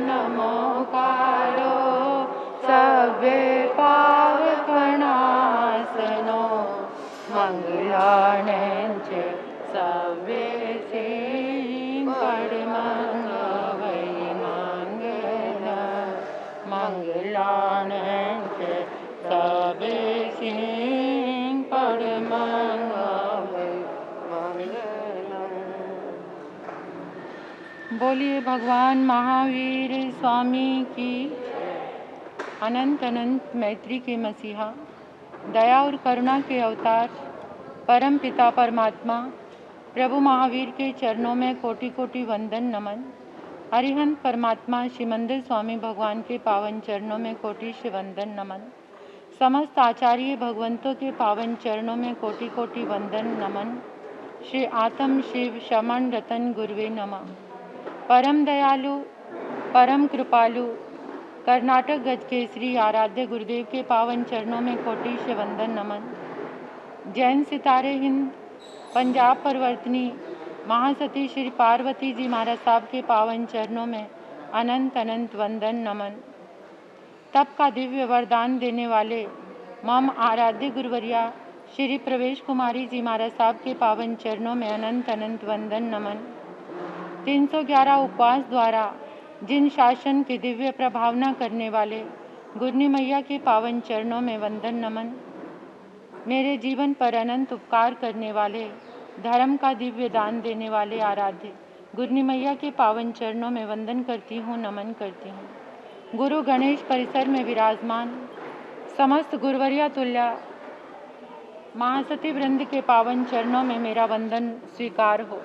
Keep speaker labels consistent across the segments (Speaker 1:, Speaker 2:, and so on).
Speaker 1: नमोकारो सभ्य पावकनासनो मंगलानंच सभ्य सिंह पड़मंग वै मंगल मंगलानंच सभ्य सिंह पड़मंग वै मंगलम। बोलिए भगवान महावीर स्वामी की। अनंत अनंत मैत्री के मसीहा, दया और करुणा के अवतार परम पिता परमात्मा प्रभु महावीर के चरणों में कोटि कोटि वंदन नमन। अरिहंत परमात्मा श्रीमंदिर स्वामी भगवान के पावन चरणों में कोटि वंदन नमन। समस्त आचार्य भगवंतों के पावन चरणों में कोटि कोटि वंदन नमन। श्री आत्म शिव शमन रतन गुरुवे नमः। परम दयालु परम कृपालु कर्नाटक गज केसरी आराध्य गुरुदेव के पावन चरणों में कोटि वंदन नमन। जैन सितारे हिंद पंजाब परिवर्तनी महासती श्री पार्वती जी महाराज साहब के पावन चरणों में अनंत अनंत वंदन नमन। तप का दिव्य वरदान देने वाले मम आराध्य गुरुवरिया श्री प्रवेश कुमारी जी महाराज साहब के पावन चरणों में अनंत अनंत वंदन नमन। 311 उपवास द्वारा जिन शासन की दिव्य प्रभावना करने वाले गुरनी मैया के पावन चरणों में वंदन नमन। मेरे जीवन पर अनंत उपकार करने वाले धर्म का दिव्य दान देने वाले आराध्य गुरनी मैया के पावन चरणों में वंदन करती हूँ, नमन करती हूँ। गुरु गणेश परिसर में विराजमान समस्त गुरुवरिया तुल्या महासती वृंद के पावन चरणों में मेरा वंदन स्वीकार हो।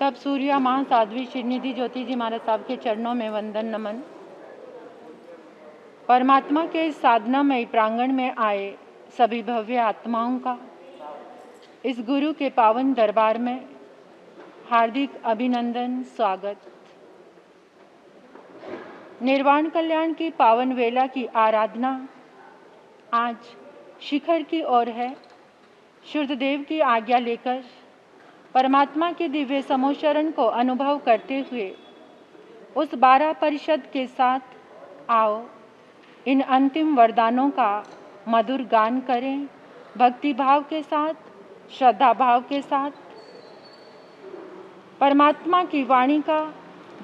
Speaker 1: तब सूर्या माँ साध्वी श्रीनिधि ज्योति जी महाराज साहब के चरणों में वंदन नमन। परमात्मा के साधनामय प्रांगण में आए सभी भव्य आत्माओं का इस गुरु के पावन दरबार में हार्दिक अभिनंदन, स्वागत। निर्वाण कल्याण की पावन वेला की आराधना आज शिखर की ओर है। शुद्धदेव की आज्ञा लेकर परमात्मा के दिव्य समोशरण को अनुभव करते हुए उस 12 परिषद के साथ आओ इन अंतिम वरदानों का मधुर गान करें। भक्ति भाव के साथ, श्रद्धा भाव के साथ परमात्मा की वाणी का,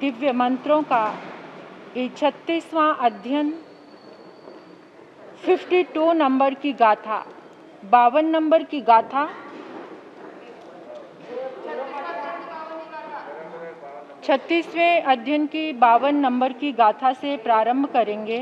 Speaker 1: दिव्य मंत्रों का ये 36वां अध्ययन 52 नंबर की गाथा, 52 नंबर की गाथा 36वें अध्ययन की 52 नंबर की गाथा से प्रारंभ करेंगे।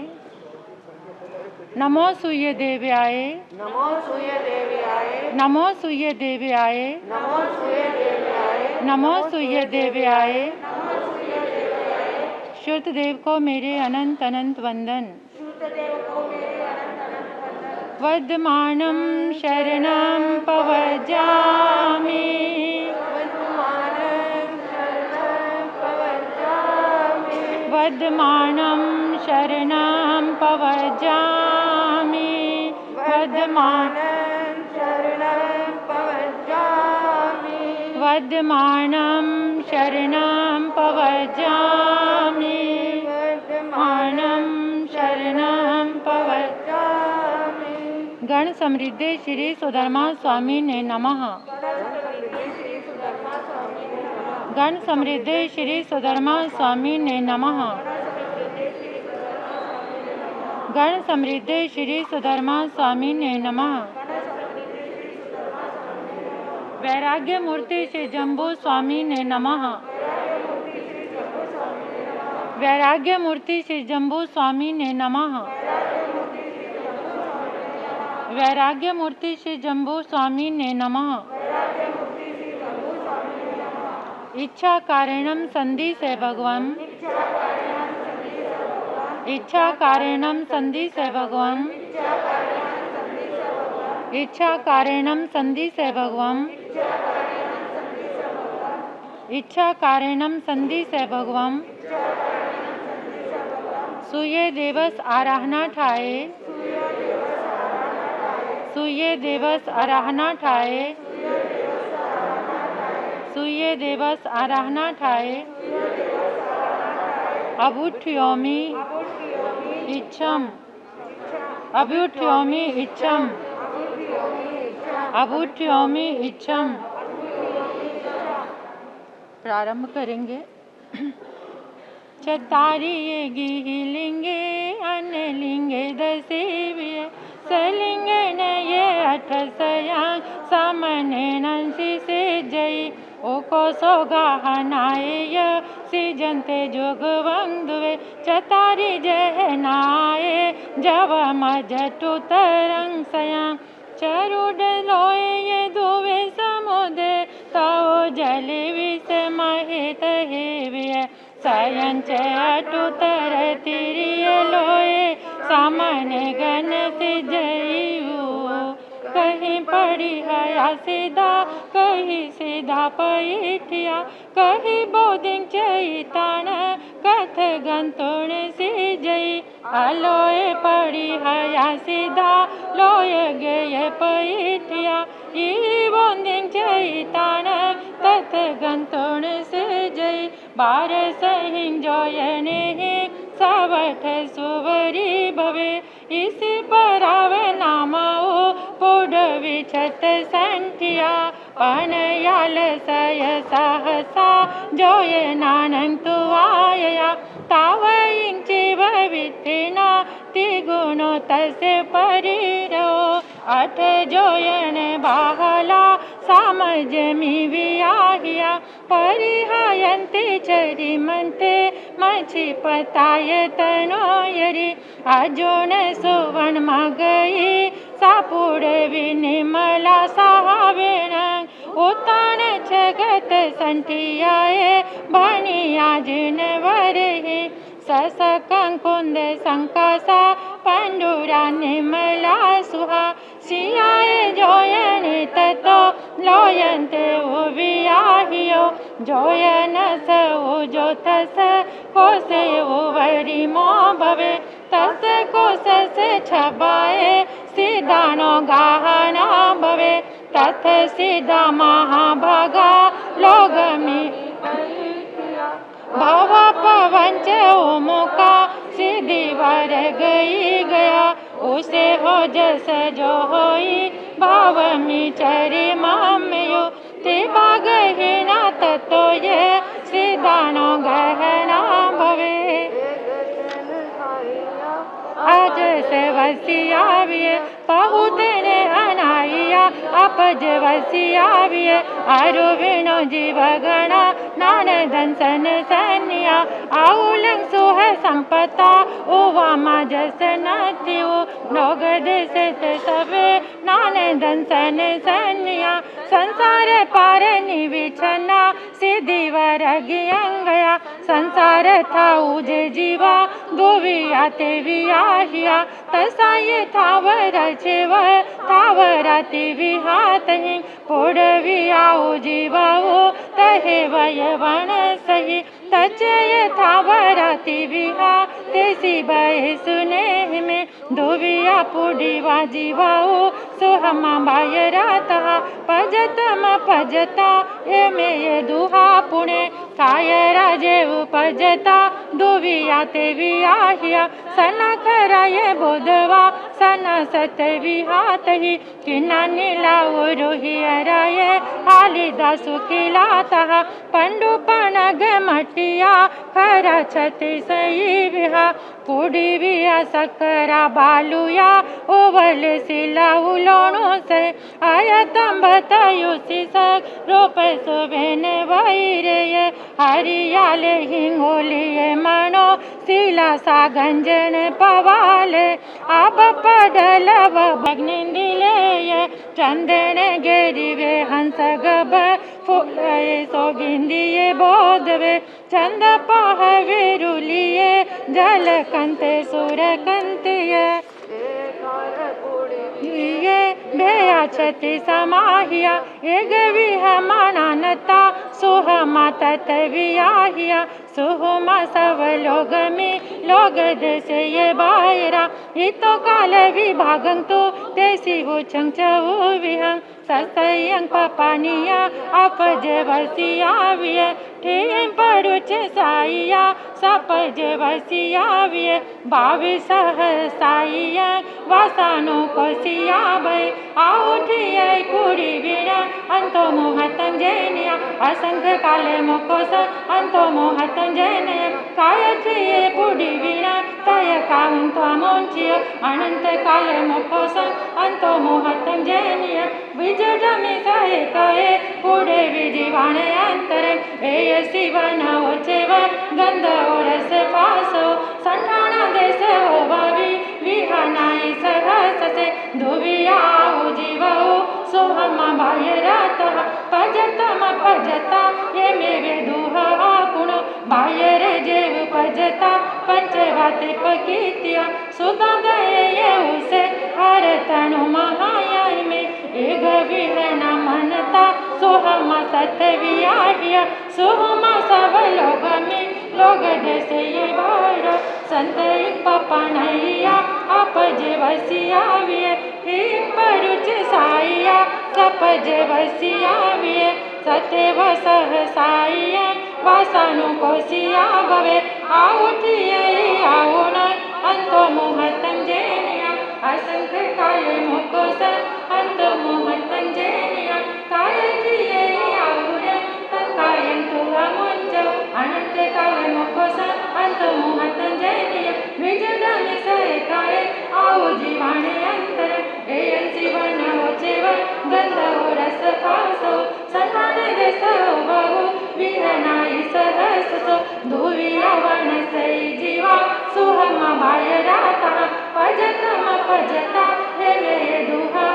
Speaker 1: नमो सूर्य देव्याय,
Speaker 2: नमो सूर्य देव्याय,
Speaker 1: नमो सूर्य देव्याय,
Speaker 2: नमो सूर्य देव्याय,
Speaker 1: नमो सूर्य देव्याय।
Speaker 2: नमो सूर्य देव्याय।
Speaker 1: शुद्धदेव को मेरे अनंत अनंत वंदन।
Speaker 2: शुद्धदेव को मेरे अनंत अनंत वंदन।
Speaker 1: वर्धमानं शरणं पवजामि,
Speaker 2: वर्धमानं शरणं पवजामि,
Speaker 1: वर्धमानं शरणं पवजामि,
Speaker 2: वर्धमानं शरणं पवजामि,
Speaker 1: वर्धमानं शरणं पवजामि, वर्धमानं शरणं पवजामि। गण समृद्धे श्री सुधर्मा स्वामी ने नमः। गण समृद्धे श्री सुधर्मा स्वामी ने नमः। गण समृद्धे श्री सुधर्मा स्वामी ने नमः। वैराग्य मूर्ति श्री जम्बू स्वामी ने नमः। वैराग्य मूर्ति श्री जम्बू स्वामी ने नमः। वैराग्य मूर्ति श्री जम्बू स्वामी ने नमः। इच्छा कारणम संधि से भगवान, इच्छा कारणम संधि से भगवान, इच्छा कारणम संधि से भगवान, इच्छा कारणम संधि से भगवान, सुये दिवस आराधना ठाए, सुये दिवस आराधना ठाए, सुये दिवस आराधना ठाए। अभूठ्योमि इच्छम, अभूठ्योमि इच्छम, अभूठ्योमि इच्छम। प्रारंभ करेंगे। चतारिये गिहिलिंगे अनलिंगे दसेविये सलिंगे नये अठसयांग सामने नंसी से जई ओ को सोगा हनाये सिजंते जोग वंदुवे चतारी जहनाए जव मजटु तरंग सयांग चरुड लोए ये दुवे समुदे ताओ जल विष महित हेविय सयंच अटुतर तिरिय लोए सामने गण से जयू कहीं पड़ी हया सीधा कहीं सीधा पैठिया कहीं बोधिंग चैतान कथ गंतुण सी जई अलोए पड़ी हया सीधा लोय गए पैठिया ई बोधिंग चैतान तथ गंतुण से जई बार सहिं जोयने सावठ सुवरी भवे इसी परावे नामाओ पुडवी छत संठिया पनयाल सय सहसा जोय नानंग तु आयया तावयिं चिव विथिना तिगुणो तस्य परिरो अठ जोयन बाहला सामजमी वियाहिया परिहायन्ति चरिमन्ते मछि पताय तनोयरि अजोन सुवर्ण मगई सापुड विनिमला सावेण उतान जगत संठियाए भणिया जिनवरहि ससकंकुंद संकासा पंडुरा निमला सुहा सियाए जोयनि ततो लोयन्ते उवियाहियो जोयन स उजो तस कोसे उवरि मो भवे तस कोस से छबाए सिदानो गाहना भवे तथ सिदा महाभागा लोगमी भव पवंच उमुका सिद्धि वर गई गया उसे हो जस जो होई भाव मी चरि मामयो ते बागहीना ततो ये सिदानो गहना भवे आज से वसियाविये पहुतने अनाइया अपज वसियाविये अरुविणो जीवगणा नान दंसन सन्या आउलंग सुह संपता उवामा जस नत्यु नोगद सेत सवे नान दंसन सन्या संसार पार निविचना सिद्धि वरगियंगया संसार था उजे जीवा दुविया ते वियाहिया तसा ये थावर जेव थावराती विहातहि पुडविया उजीवाओ तहे वयवण सही तचय थावराती विहा तेसी भय सुने में दुविया पुडिवा जीवाओ सुहमा बाय राता पजतम पजता ये में ये दुहा पुणे काय राजे उपजता दुविया ते वियाहिया सना खरा ये बोधवा सना सत विहातहि किन्ना नीला उरुहियराये हालिदा सुखिलाता पंडु पणग मटिया खरा छति सई विहा पुडी विया सकरा बालुया उवल सिला उलोणो से आयतंबत युसी सक रूप सुबेन वैरय हरियाल हिंगोलिये मनो सिला सा गंजन पवाल अब पडलव भग्निंदिलेय चंदन गिरिवे हंस गब फुलये सोगिंदिये बोधवे चंद पाह विरुलिये जल कंते सुर कंतिये ये भेया छति समाहिया एक विह मानता सुहमा तत्विया सुहमा सब लोग में लोग देश ये बायरा इतो काल विभागं तो तेसी वो चंचवो विहं ससयं पपानिया अपज वसिया विय ठेम पड़ुच साइया सपज वसिया विय बाविस साइया वासानो कोसिया भय आउठिए कुड़ी बिना अंतो मोहतं जैनिया असंख काले मोकोस अंतो मोहतं जैनय कायठिए पुड़ी बिना तय काउं त्वामोंचिय अनंत काले मोकोस अंतो मोहतं जैनिया विजडमी सहे कहे पुड़े विजिवाणे अंतरे एय शिवन ओचेव गंध ओरस फासो संठाणा देश हो भावी विहानाई सहस से धुविया जीवो सोहम बाह्यरतः पजतम पजता ये मेवे दुहा गुण बाह्यर जेव पजता पंचवाते पकीतिया सुगंधये ये उसे हर तनु महायाई में एक विहना मनता सोहम सतविया सोहम सब लोग में लोग जैसे ये बाहर संत पपनैया अपज वसिया विय परुच साइया सपज वसिया विय सत्यव सहसाइया वासनु कोसिया भवे आउठिए आउन अंतो मोहतं जैनिया असंख काले मोकोस अंतो मोहतं जैनिया कायठिए आउन तंकायंतु अमुंज अनंत काले मोकोस अंतो मोहतं जैनिया विजडमी सहे काये आओ जीवाणे अंतर एयं शिवन ओचेव गंध रस फासो संतान देश बहु विहनाई सहसो धुविया वन सई जीवा सुहम बायराता पजतम पजता हे मे दुहा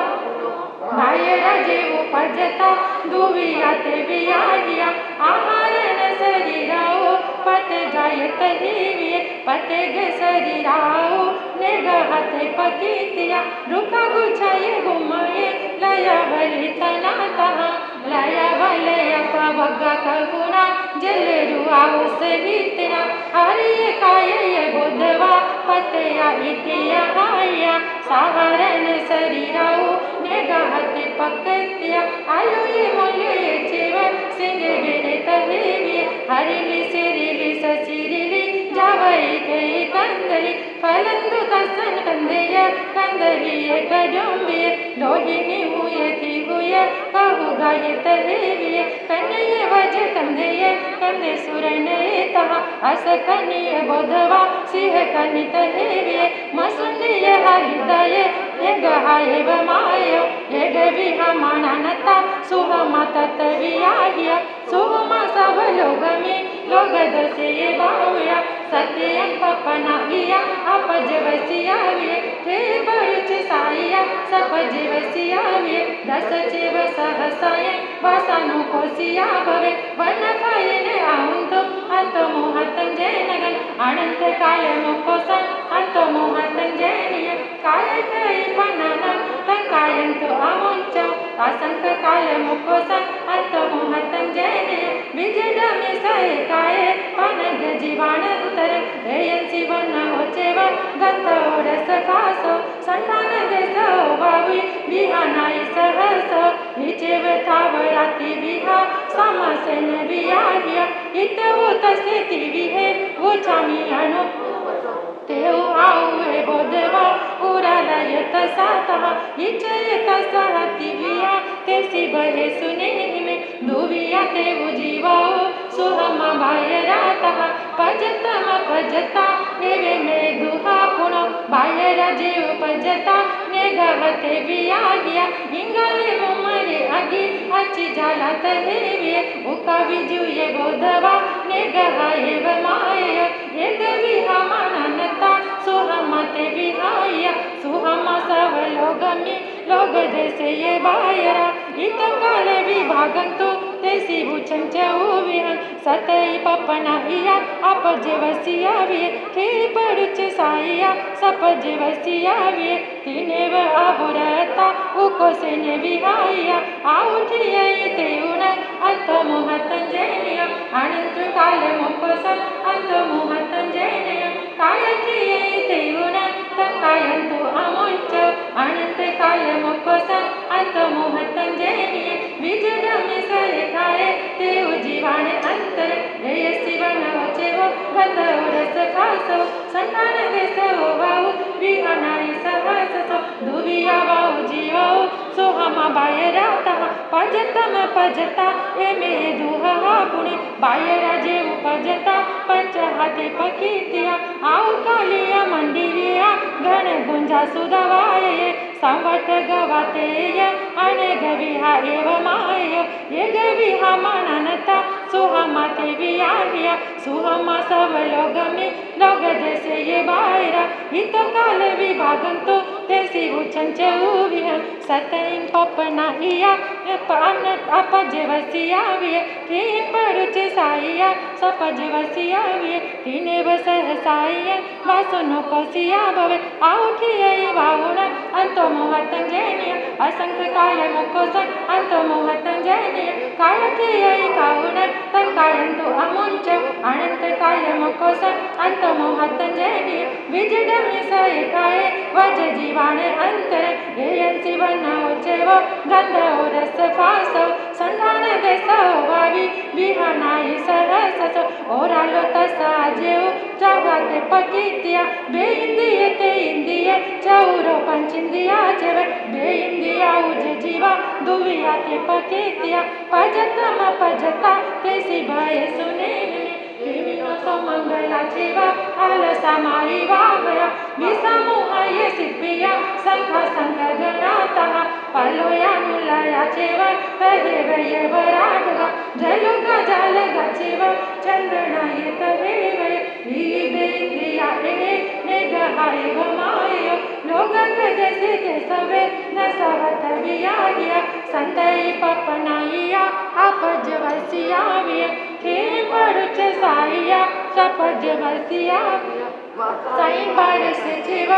Speaker 1: बायरा जेव पजता धुविया ते विया आहारण शरीराओ पते गायत हिविये पते गे शरीराओ नेगहते पकीतिया रुका गुछाये घुमाये लया बलि तनातः लया बलय पवगा कहुना जल रुआओ सहितना हरिये काये बोधवा पतया इतिया हाया साहरण शरीराओ नेगहते पकतिया आयुये मोलये चेव सिंगे बेरे तहेविये हरिली सिरिली सचिरिली जावई कई कंदरी फलंदु तसन कंदेय कंदरिये कजुम्बिये लोहिनी हुए थी हुए कहु गाये तहेविये कन्ये वज कंदेय कंदे सुरनये तहा अस कन्ये बोधवा सिंह कनि तहेविये मसुंडिये हरिदये ये गहाये वमायो ये गवी हमानता सुहमा तत्विया सुहमा सब लोग में लोग दसे ये बावया सत्यं पपनाहिया अपज वसिया विय थे बड़ुच साइया सपज वसिया विय दस चेव सहसाय वासनु कोसिया भवे वन खायन आउंतो अंत मोहतं जैनगन अनंत काल मोकोसन अंत मोहतं जैनिय कायठै पननं तंकायंतो अमुंच असंख काल मोकोसन अंत मोहतं जैनिय विजडमी सहे काये पनग जीवाणंतर एयं शिवन ओचेव गंध ओरस फासो संठान देश भावी विहानाई सहस निचेव थावराती विहा समसेन वियाहिया इतवो तस्ति विहे उचामी अनु तेउ आउए बोधवा उरालयत सातः इचयत सहति विया तेसी बहे सुने में धुविया तेउ जीवाओ सुहम बायरातः पजतम पजता एवे में दुहा पुण बायरा जेव पजता नेगवते वियाहिया इंगले मुमरे अगी अच्छी जाला तहेविये उका विजुये बोधवा नेगहाये वमाय ये देवी हमानता सुहमते विहाय सुहम सब लोग में लोग जैसे ये बायरा इत काले विभागं तो तेसी बुचंच उविहन सतई पपनाइया अपजे वसियाविये ठी पड़ुच साइया सपजे वसियाविये तिनेव अबुरता उको सेने विहाइया आउठिये तेउन अंत मोहतंजनिया अनंत काल मोपसन अंत मोहतंजनिया कायठिये तेउन तकायंतु अमुंच अनंत काल मोपसन अंत मोहतंजनिया विजडमे सयकाये तेउ जीवाण अंतर रेयसी बनवचेवो गंधवरस खासो संतान देसवो वाहु विहनाई सहससो दुबिया वाहु जीवाहु सोहमा बायरा तहा पजतम पजता एमे दुहा पुणे बायरा जेवु पजता पंच हाथे पकीतिया आउ कालिया मंदिरिया गण गुंजा सुदवाये संवट गवातेय अने गविहा एव माय ये गविहा मननता सुहमा ते वियाहिया सुहमा सब लोगमे लोग देसे ये बायरा हित काल विभागंतो तेसी उचंच उविहन सतईं पपनाइया अपजे वसियाविये ठी पड़ुच साइया सपजे वसियाविये तिनेव सहसाइया वासुनो कोसिया भवे आउठिये वाहुण अंतो मोहतंजनिया असंख्य काल मुकोसन अंतो मोहतंजनिया कायठिये काहुण तंकायंतु अमुंच अनंत काल मुकोसन अंतो मोहतंजनिया विजडमे सयकाये वज जीवाणे अंतर येयंसी बनवचेव गंधवरस फासो संधान देसो वावी विहनाई सहससो ओरालो तसा जेव जगाते पकितिया बेइंदिये ते इंदिये चौरो पंचिंदिया चेव बेइंदिया उजे जीवा दुविया ते पकितिया पजतम पजता तेसी भय सुने मंगला जीवा अलसमाई वावया विसमूहाये सिप्पिया संघ संघ गणातः पलोया नुलया चेवा तदेवये वराडगा जलुगा जालगा चेवा चंद्रनाये तदेवये लीबेंद्रिया नेगहाय वमायो लोगंग जैसे ते सवे न सवत वियागिया संतई पपनाइया अपज वसियाविये ठी पड़ुच साइया सपज वसियाविया साईं बारिश जीव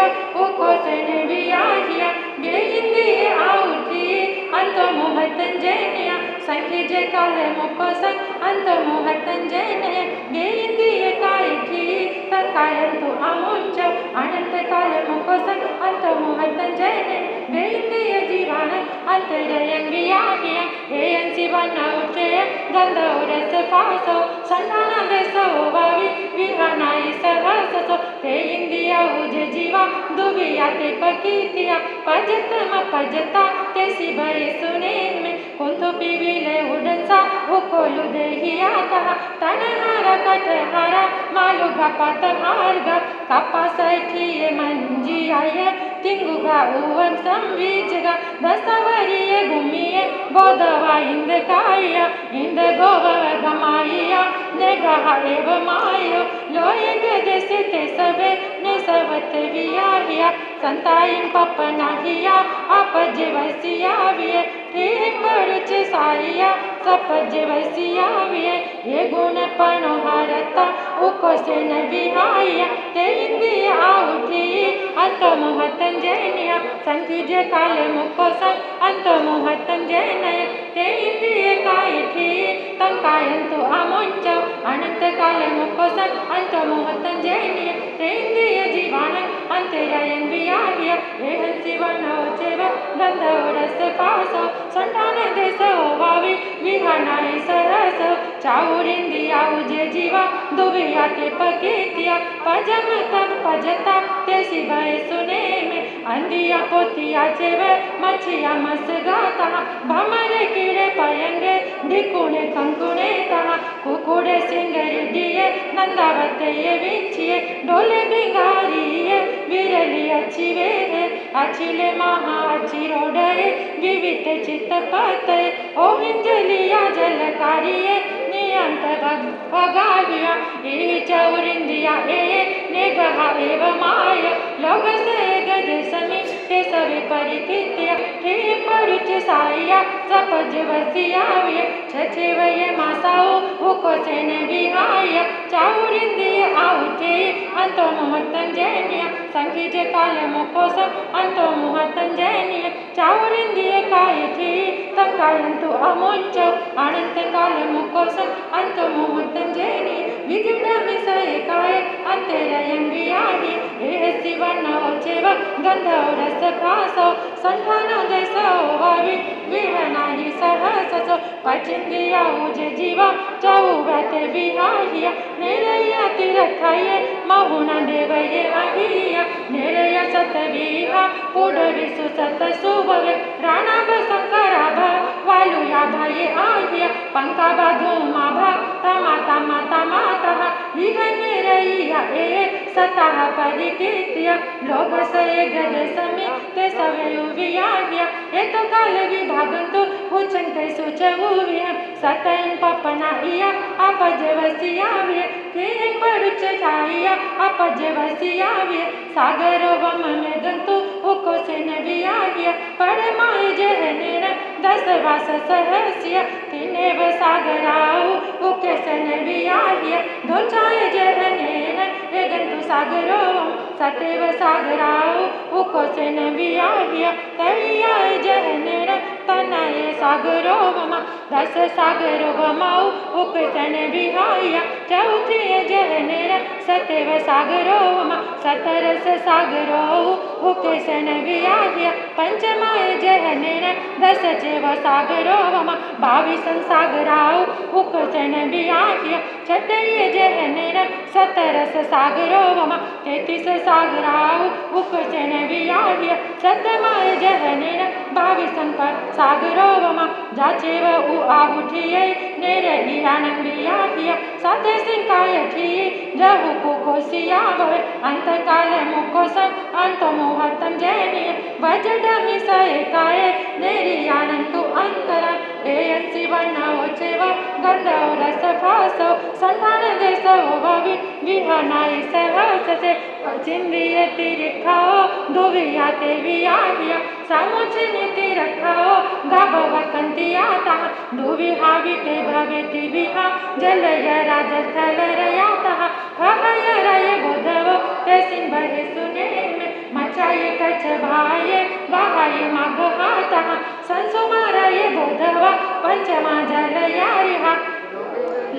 Speaker 1: उको सेने वियाहिया बेइंदिये आउठिये अंत मोहतंजनिया संखिजे काले मुकोसन अंत मोहतंजनिया बेइंदिये कायठिये तकायंतु अमुंच अनंत काले मुकोसन अंत मोहतंजनिया बेइंदिये जीवाण अंतरयं वियाहिया हेयंसी बनवचे गंधवरस फासो संतान देसो वावी विहनाई सहससो ते इंदिया उजे जीवा दुबिया ते पकीतिया पजतम पजता तेसी भय सुने में कुंतो पिविले उडंसा उकोलु देहिया कहा तनहारा कटहारा मालुगा पतहारगा कपासठिये मंजियाये तिंगुगा उवन संवीजगा दसवरिये घुमिये बोधवा इंद काया इंद गोवगमाइया नेगहा एव मायो लोयग जैसे ते सबे ने सवत वियाहिया संताइन पपनाहिया अपजे वसियाविये ठी पड़ुच साइया सपजे वसियाविये ये गुण पणोहारता उको सेन विहाइया ते इंदिये आउठिये अंत मोहतंजनिया संखिजे काले मुकोसन अंत मोहतंजनिया ते इंदिये कायठिये तंकायंतु अमुंच अनंत काले मुकोसन अंत मोहतंजनिया ते इंदिये जीवाण अंतरयं वियाहिया एहंसी बनवचेव गंधवरस फासो संतान देसो वावी विहनाई सहसो चाउरिंदिया उजे जीवा दुबिया ते पकीतिया पजम तब पजता तेसी भय सुने में अंदिया पोतिया चेव मछिया मस गाता भमरे कीड़े पयंगे दिकुणे कंकुणे तहा कुकुड़े सिंगरी दिए नंदावते ये विचिए डोले बिंगारिये विरली अच्छी वे अचिले महा अच्छी रोडे विविध चित्त पते ओ हिंजलिया जलकारिये नियंत भगालिया ये चौरिंदिया नेगहा एव माय लोग से गज समी ते सवे परिकित्य ठे पडुच साया सपज वसियाव्य छछेवय मासाओ उको सेन विहाय चाउरिंदिय आउटे अंतो मोहतंजनिया संगीज काल मुकोस अंतो मोहतंजनिया चाउरिंदिय कायठी तंकायंतु अमुंच अनंत काल मुकोस अंतो मोहतंजनिया विदिडमिसय काय अंतरयं वियाहि एहसि वर्णोचेव गंधो रसभासो संधानो देसो वावि विहनाहि सहससो पचिंदिया उजे जीवा चाउ व्याते विहाहिया नेरया तिरखाये महुना देवये अहिया नेरया सतविहा पुडविसु सत सुभवे राणा बसंकरा भा वालुया भाये आहिया पंका बाधुमा भा तमा तमा तमा तहा इह नेरया ए सतः परिकित्य लोकसये गदे समे ते सवयु वियाहिया एतो काल विभागंतु उचंते सुचवुव्य सतयं पपना इया अपजवसियाव्य तें पडुच छाया अपजवसियाव्य सागरो वम में गंतु उको सेन वियाहिया पड़माय जहनेन दस वास सहस्य तिनेव सागराउ उके सेन वियाहिया दोचाय जहनेन गंतु सागरो सतेव सागराउ उको सेन वियाहिया तरियाय जहनेन तनये सागरो वम दस सागरो वमाउ उके सेन विहाया चौथे जहनेन सतेव सागरो वम सतरस सागरो उके सेन वियाहिया पंचमाय जहनेन दस चेव सागरो वम बाविसन सागराउ उके सेन वियाहिया छठये जहनेन सतरस सागरो वम तेतीस सागराउ उके सेन वियाहिया सतमाय जहनेन बाविसन सागरो वम जाचेव उ आहुठिये नेरहियानं वियाहिया सते सिंकाय ठिये जहु कुकोसिया भवे अंतकाल मुकोस अंतो मोहतं जैनिय वजडमि सयकाय नेरियानंतु अंतरा एयंसि वर्णोचेव गंधो रसभासो संधान देसो भवि विहनाय सहससे चिंदिय तिरिखाओ दुवियाते वियाहिया सामुचिनि तिरखाओ गाभवकंतियाता दुविहाविते भवेति विहा जलय राजस्थलरयातः कहयरय बोधवो ते सिंबहे सुनेमे मचाये कच भाये गाहाय माघहातः संसुमारय बोधवा पंचमा जलयारिहा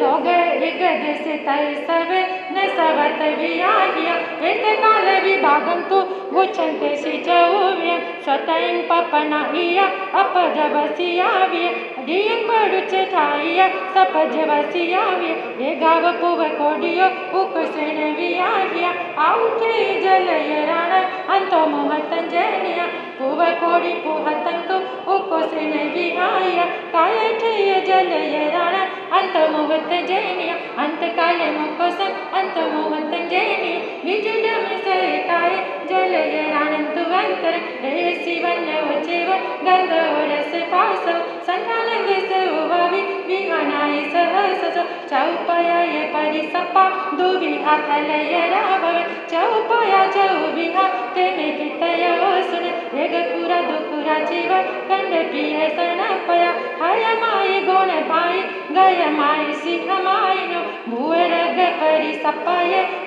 Speaker 1: लोग विगदसे तय सवे न सवत वियाहिया एते काल विभागंतु उचंते सिचौव्य सतयं पपना इया अपजवसियाव्य दियं पडुच ठाइया सपजवसियाव्य ये गाव पुव कोडियो उकसेन वियाहिया आउटे जलय राणा अंतो मोहतंजनिया पुव कोडी पुहतंतु उकसेन विहाया कायठे जलय राणा अंत मोहतंजनिया अंतकाले मुकोसन अंत मोहतंजनिया विजडमि सयकाय जलय राणन्तु वंतर एसि वन्यवचेव गंधो रसभासो संधान देसो भवि विहनाय सहससो चौपयाय परिसपा दुविहा थलय राभवे चौपया चौविहा तेमे कितय सुन रेगकुरा दुकुरा जीव कंड प्रिय सनपया हय माय गुण पाई गय माय सिंह मायनो भुवरग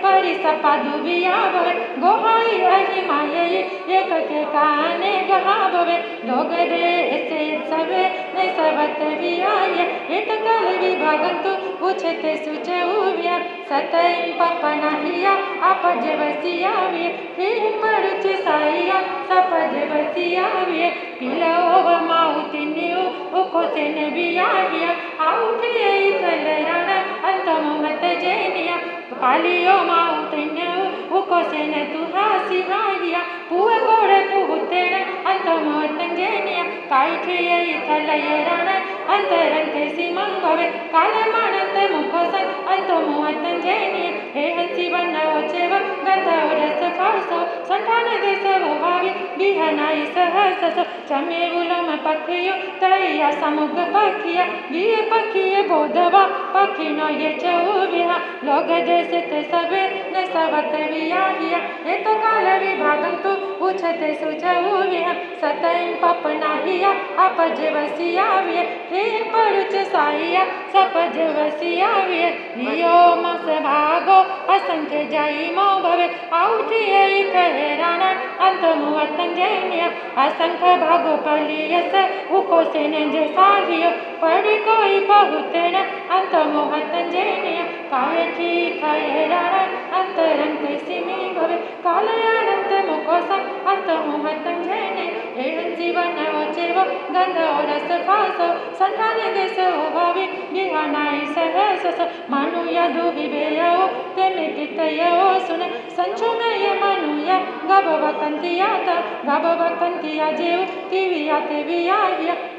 Speaker 1: परिसपा दुविया भवे गोहाई अहि माय एक के काने गहा भवे लोग दे ऐसे सवे न सवत वियाय एत काल विभागंतु उछते सुचौव्य सतयं पपना हिया अपजवसियाव्य फिर पडुच साया सपजवसियाव्य पिलओव माउतिन्यु उको सेन वियाहिया आउठिये थलराणा अंत मोहत जैनिया पालियो माउतिन्यु उको सेन तुहासी हाहिया पुव कोड़े पुहुतेन अंत मोहतं जैनिया काइठिये थलय राणा अंतरंते सिमं भवे कालमानंत मुकोसन अंत मोहतं जैनिया हे हंसी वन्नोचेव गंधो रसभासो संधान देसो भावि विहनाय सहससो चमे उलम पखियो तया समुग पखिया विये पखिये बोधवा पखिनो ये चौविहा लोग देसे ते सवे न सवत वियाहिया हेतु काल विभागं तु उच्यते शुचौविह सतैं पपनाहिया अपजवसियाविय ह्रीं परुच साहिया सपजवसियाविय धियो मस भागो असंख्य जयिमो भवे आउठियै खहेराण अंतमुवतंजन्य असंख्य भागो पलियस उकोसेन जसाहियो पड़ी कोई बहुतेन अंतमुवतंजन्य कायठी खहेराण अंतरंत सिमी भवे कालयानंत मुकोसं अंतमुवतंजन्य एहं जीवन वचेव गंध रस फासो संठाने देश भावी विहानाई सहसस मनुया दुविबेयो तेमे कितयो सुन संचुमय मनुया गबवकंतिया जेव तिविया तेविया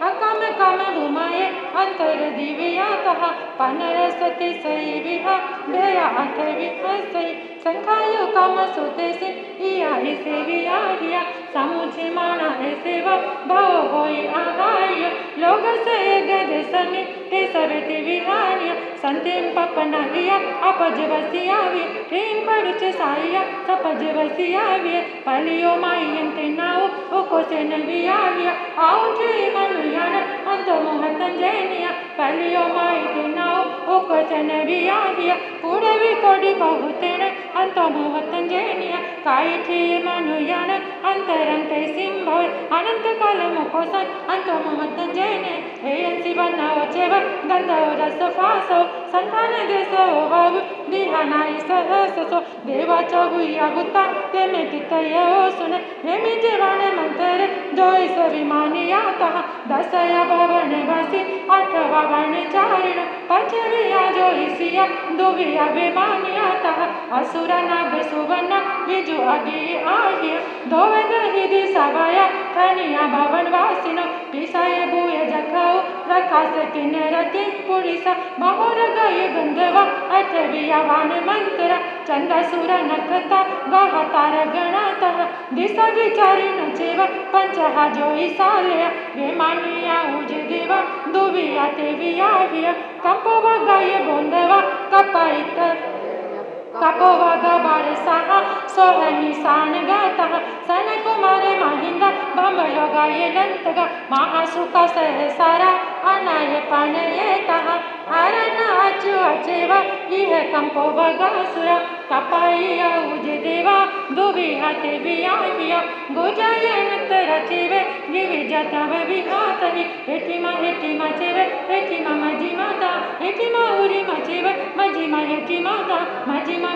Speaker 1: अकम कम भूमाये अंतर दिव्यातः पनरसते सई विहा बेया अथवि हसई संखायो कम सुतेसि इया सेविया हिया समुचे माना है सेवा भाव होई आहाय लोग से गद समी ते सवेति विहानिया संतेम पपनाहिया अपजवसियावी ह्रीं परुच साहिया सपजवसियावी पलियो मायंते नाउ उकोसेन वियाविया आउठे मनुयान अंतमुहतंजनिया पलियो मायते नाउ उकोसेन वियाविया पुड़वी कोडी बहुतेन अंतमुहतंजनिया कायठे मनुयान अंतरंते सिंभव अनंत काल मुकोसन अंतमुहतंजने हेयंसी बनावचेव गंधव रस फासो संतान देसो भाव विहानाई सहससो देवाचा भुया गुता तेमे कितयो सुन हेमी जेवाणे मंतर जोई सविमानियातः दसया भवन वासी अठवा वर्ण चारिण पंचविया जोई सिया दुविया विमानियातः असुर नाग सुवर्ण विजु अगी आहिय दोवेद हिदि सवाया कनिया भवन वासिनो पिसाय भूय जखाओ प्रकाश किन रति पुरिसा महोर गय गंधवा अठविया वाण मंत्र चंद्रसुर नखता गहतार गणातः दिशा विचारी नचेव पंचहा जोई सालया विमानिया उज देवा दुविया तेविया हिय कंपवा गाय बोंदवा कपाइत कपोवग बारसाहा सोहनी सान गातः सन कुमार महिंद बंबलो गाये लंतगा महासुका सहसारा अनाय पानयेतः हरन अचु अचेव इह कंपोवगासुरा कपाइया उज देवा दुविहा तेविया हिया गुजयनत रचेवे गिविजतव विघातहि हेटिमा चेवे हेटिमा मजिमाता हेटिमा उरी मचेवे मजिमा हेटिमाता मजिमा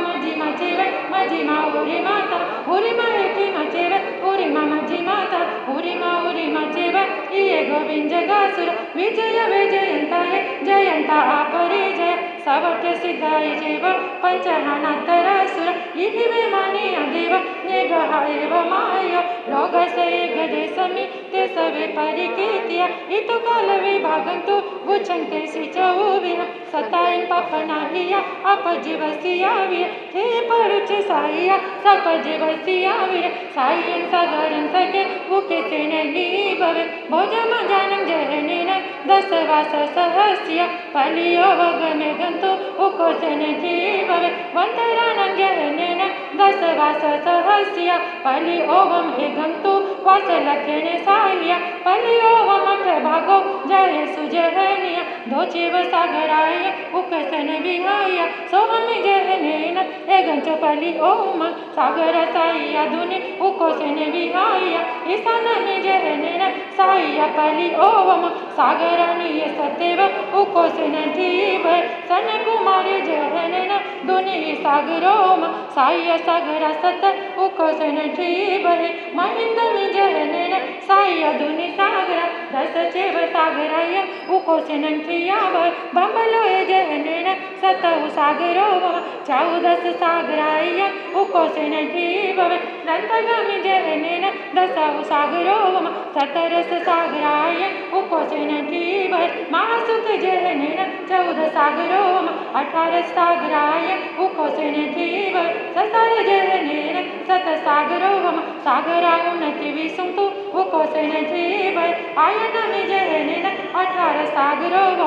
Speaker 1: चेवे मजिमा उरी माता उरिमा हेटिमा चेवे उरिमा मजिमाता उरिमा चेवे इये गोविंद जगासुर विजय विजयंताय जयंता अपरिजय सवट सिद्धाय जेव पंचहनतरसुर इहि विमानिया देव निगह एव माय लोगसे गदे समी ते सवे परिकीर्त्य इतु काल विभागन्तु गुच्छन्ते सिचौविह सतायं पपनाहिया अपजीवसियाविय हे परुच साहिया सपजीवसियाविय सायं सगरं सके उके सेन लीभवे भोजम जानं जहनेन दसवास सहस्य पलियो वगमे गन्तु उकोसेन जीववे वन्तरानं जहनेन दसवास सहस्य पलि ओवम हे गन्तु वासलखेन साह्य पलि ओवम भागो जय सुजहनिय दोचेव सागराय उकसन विहाय सोहम जहनेन एगंच पलि ओम सागर साह्य दुनि उकोसन विहाय ईशानमि जहनेन साह्य पलि ओवम सागरनिय सतेव उकोसन जीव सन कुमारी जहनेन दुनि सागरोम साह्य सागर सत उकोसन जीव महिंदमि जहनेन साह्य दुनि सागर रस चेव सागराय उकोसन जीव बंबलोय जहनेन सतौ सागरोम चौदस सागराय उकोसन जीव दंतगमि जहनेन दसौ सागरोम सतरस सागराय उकोसन जीव महासुख जहनेन चौदह सागरोम 18 सागराय उकोसन जीव सतर जहनेन सत सागरोम सागरा उन्नति विसुंतु उकोसन जीव आयनमि जहनेन 18 सागरोम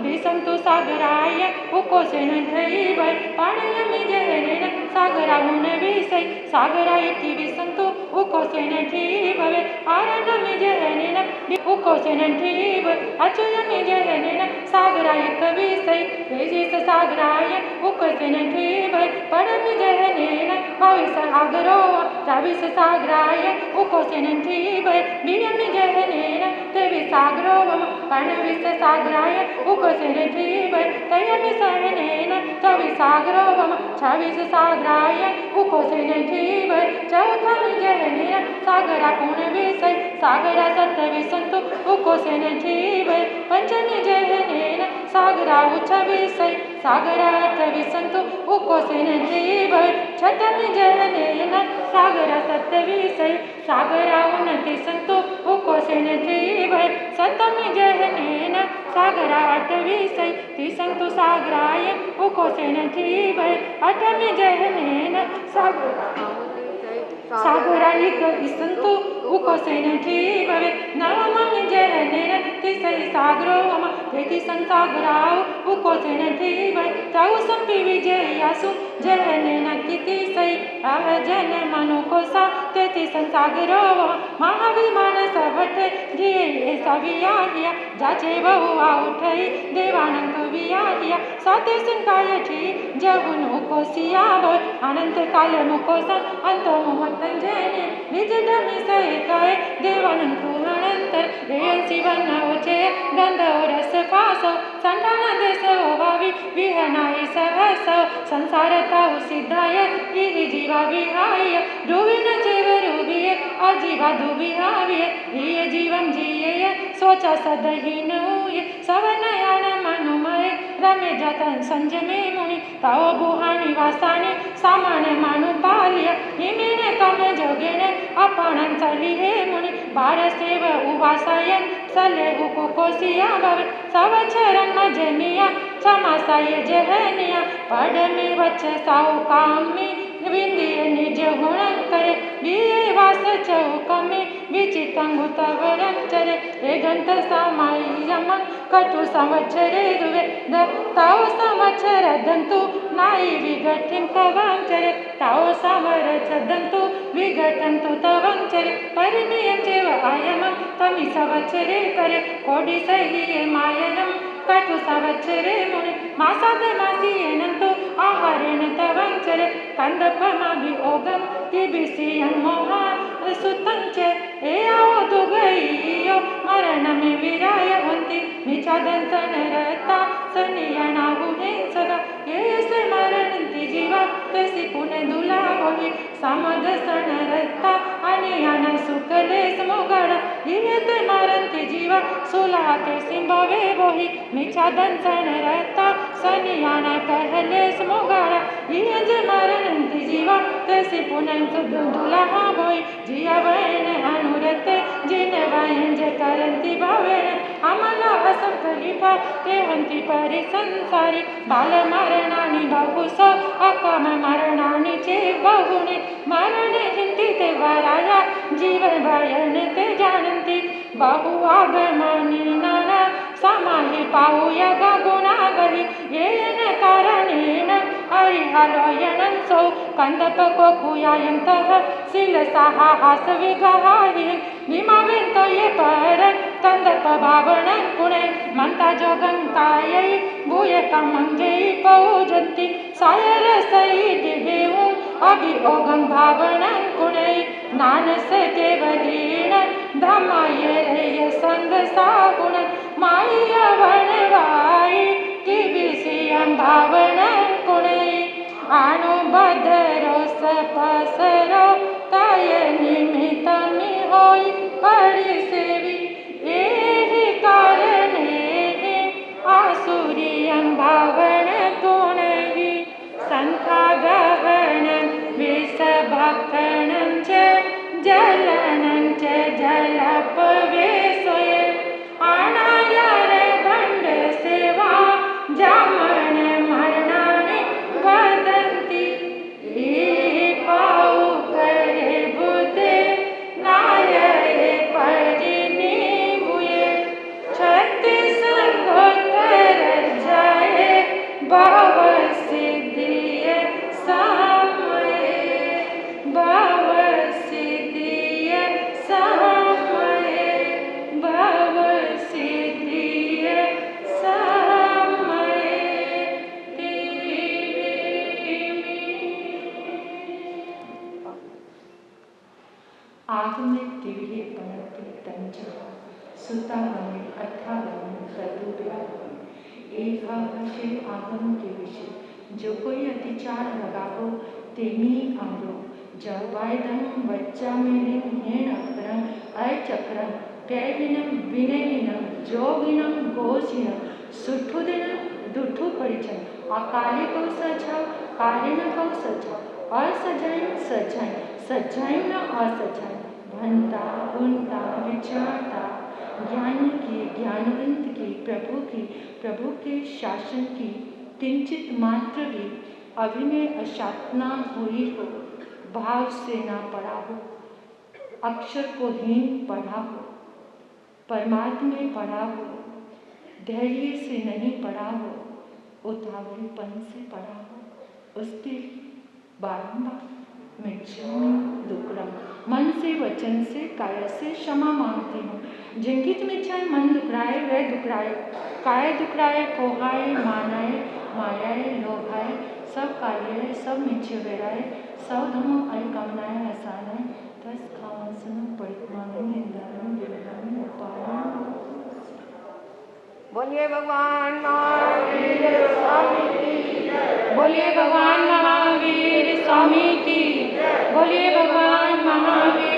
Speaker 1: विसंतु सागराय उकोसन जीव पाणयमि जहनेन सागराहून विसई सागरा इति विसंतो उकोसेन भवे आनंद जहनेन उकोसेन भवे अच्युत जहनेन सागरा एक विसई वेजिस सागराय उकोसेन भवे परम जहनेन भविस सागरो जाविस सागराय उकोसेन भवे बियम जहनेन तेवि सागरो पर्णविस सागराय उकोसेन भवे तयम सहनेन तवि सागरो छविस सागराय उकोसेन भवे चौथम जहनेन सागरा पूर्ण विसई सागरा सत्य विसंतो उकोसेन भवे पंचमी जहनेन सागरा उच्च विसई सागरा अठ विसंतो उकोसेन भवे छठमी जहनेन सागरा सत्य विसई सागरा उन्नति संतो उकोसेन भवे सप्तमी जहनेन सागरा अठ विसई तिसंतो सागराय उकोसेन भवे अठमी जहनेन सागरा एक विसंतो उकोसेन भवे नवमी जहनेन तिसई सागरो तेति संसागराव उकोसेन भवे चौसंपि विजयासु जहनेन कितिसई अहजन मनुकोसा तेति संसागरो महाविमान सवटे जिये सवियाहिया जाचे बहु आउठई देवानंद वियाहिया साते संकाय ठी जहुन उकोसिया भव अनंत काल मुकोसन अंतो मोहतन जैने निजडमी सहिताय देवानंद अनंतर रेयन शिवन ओचे गंध रस फासो संतान देश भावी विहनाय सहसो संसारता सिद्धाय इहि जीवा विहाय रुविन चेव रुविये अजीवा दुविहाविये ये जीवं जीये सोच सदहीन हुये सवनयान मनुमय रमे जतन संजमे मुनि तव गुहानि वासानि सामान्य मनु पाल्य हिमेने तम जोगेने अपनं चलिहे मुनि बारसेव उवासायन सले उकोसिया भवे सवचरन मजनिया समासाय जहनिया पडमे वच साउ कामी विंदिय निज गुणं करे बिये वास चौकमे विचितंगुतवरं चरे एगंत समायमं कटु संवत्सरे दुवे ताव संवत्सर दंतु नाई विघटिं तवं चरे ताव संवर दंतु विघटन्तु तवं चरे परिमेयं चेव आयमं तमि संवत्सरे करे कोडि सहिये मायनं कटु संवत्सरे मुनि मासाद मासियेनंतु आहारेण तवं चरे कंदपमाभियोगं तिबिसियं मोहा सुतंच एयाओ दुगइयो मरणमे विराय हन्ति मिचादंसन रता सनियना हुने सदा ये मरणन्ति जीवा तसी पुने दुला होहि समदसन रता अनियन सुकले समोगड ये मरणन्ति जीवा सुलाते सिंभवे बोहि मिचादंसन रता सनियना कहले समोगड ये मरणन्ति जीवा तसी पुने दुला होहि जियावैन अनुरते जिन वयंज करन्ति भवेन अमला असंकलिता ते हन्ति परि संसारी बाल मरणानि बहुसो अकम मरणानि चे बहुनि मरणे हिन्ति ते वराया जीवन भयन ते जानन्ति बहु आगमनि नाना समाहि पाहुयग गुणागहि येन कारणेन हरिहलोयनं सौ कंदपको कुयायन्तः शिलसाः हासविगहाहि निमवेन्तो ये परं कंदप भावनं पुणे मन्ता जोगंकायै भूयकमं जयि पौजन्ति सायरसै दिवेवं अभियोगं भावनं पुणे नानस केवलीन धमाय संग सागुण माया वर्णवाय तिबिसियं भावनं पुणे अनुबद्धरो सपसरो ताय निमित्तमि होई परिसेवी एहि कारणे आसुरियं भावनं पुणहि संखागवनं विषभक्षणं च जलनं च जलपवेशय अनायर गण्ड सेवा जामन मरणानि वदन्ति ये पाउ करे बुद्धे नाये परिनिभुये छत्तीस संगोत्तर जाये भव सिद्धिये सम आगमित्युहे पनति तंजः सुता हमें अथागमन कदुव्या। एक भाषे आगम के विषय जो कोई अतिचार लगाओ तेमी आरो जवायदम बच्चा मेरे हेण अकरम अचक्रम कैविनम विनयिनम जोगिनम घोषिनम सुठुदिनम दुठु परिचन अकाली को सजा कालिन को सजा असजाइन सजाइन सजाइन न असजाइन भंता गुंता विचारता ज्ञानी की ज्ञानवंत की प्रभु के शासन की किंचित मात्र भी अभिनय अशातना हुई हो, भाव से ना पढ़ा हो, अक्षर को हीन पढ़ा हो, परमात्मा में पढ़ा हो, धैर्य से नहीं पढ़ा हो, उतावलेपन से पढ़ा हो, उसके बारंबार मिच्छामि दुक्कडम मन से वचन से काय से क्षमा मांगती हूँ। जिनकी तुम इच्छाएं मन दुखराए वह दुखराए, काय दुखराए कोहाए मानाए मायाए लोभाए सब कार्य सब मिच्छे वेराए सब धमो अलकामनाएं हसानाएं तस खावंसनो परिक्माने निंदारण गिरगाने उपाय।
Speaker 2: बोलिए भगवान महावीर स्वामी की जय।
Speaker 1: बोलिए भगवान महावीर स्वामी की, बोलिए भगवान महावीर